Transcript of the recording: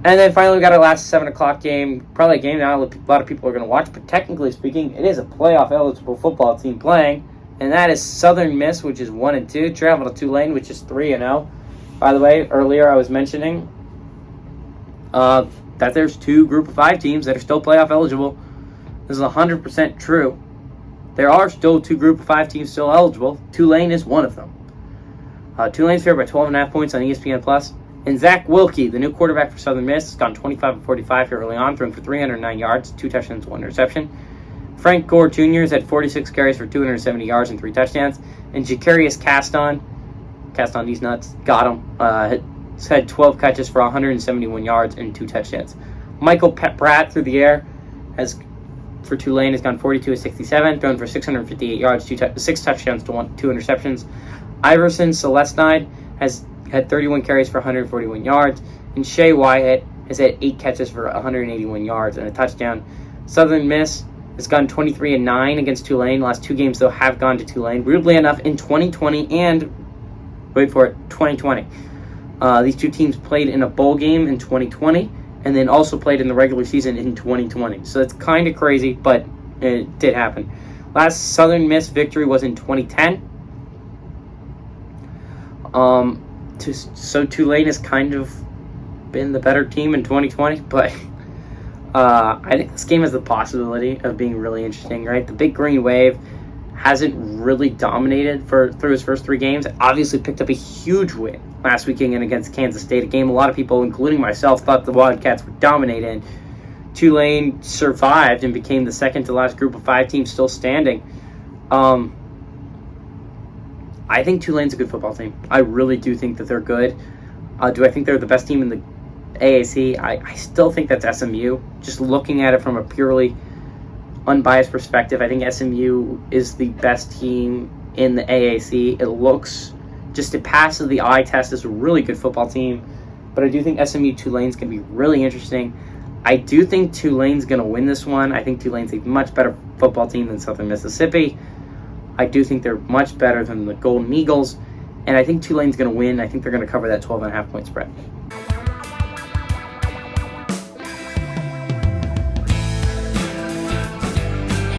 And then finally, we got our last 7 o'clock game. Probably a game not a lot of people are going to watch, but technically speaking, it is a playoff-eligible football team playing. And that is Southern Miss, which is 1-2. Travel to Tulane, which is 3-0. By the way, earlier I was mentioning that there's 2 Group of 5 teams that are still playoff-eligible. This is 100% true. There are still 2 Group of 5 teams still eligible. Tulane is one of them. Tulane's favored by 12.5 points on ESPN+. And Zach Wilkie, the new quarterback for Southern Miss, has gone 25 of 45 here early on, throwing for 309 yards, 2 touchdowns, 1 interception. Frank Gore Jr. has had 46 carries for 270 yards and 3 touchdowns. And Jacarius Caston, these nuts, got him. Has had 12 catches for 171 yards and 2 touchdowns. Michael Pratt through the air for Tulane has gone 42 of 67, thrown for 658 yards, 6 touchdowns to 2 interceptions. Iverson Celestine has had 31 carries for 141 yards, and Shea Wyatt has had 8 catches for 181 yards and a touchdown. Southern Miss has gone 23-9 against Tulane. The last 2 games, though, have gone to Tulane. Weirdly enough, in 2020 and, wait for it, 2020. These 2 teams played in a bowl game in 2020 and then also played in the regular season in 2020. So it's kind of crazy, but it did happen. Last Southern Miss victory was in 2010. So Tulane has kind of been the better team in 2020, but I think this game has the possibility of being really interesting, right? The Big Green Wave hasn't really dominated through his first 3 games. Obviously picked up a huge win last weekend against Kansas State, a game a lot of people, including myself, thought the Wildcats would dominate in. Tulane survived and became the second to last Group of 5 team still standing. I think Tulane's a good football team. I really do think that they're good. Do I think they're the best team in the AAC? I still think that's SMU. Just looking at it from a purely unbiased perspective, I think SMU is the best team in the AAC. It looks, just it passes the eye test as a really good football team. But I do think SMU Tulane's going to be really interesting. I do think Tulane's going to win this one. I think Tulane's a much better football team than Southern Mississippi. I do think they're much better than the Golden Eagles. And I think Tulane's going to win. I think they're going to cover that 12.5 point spread.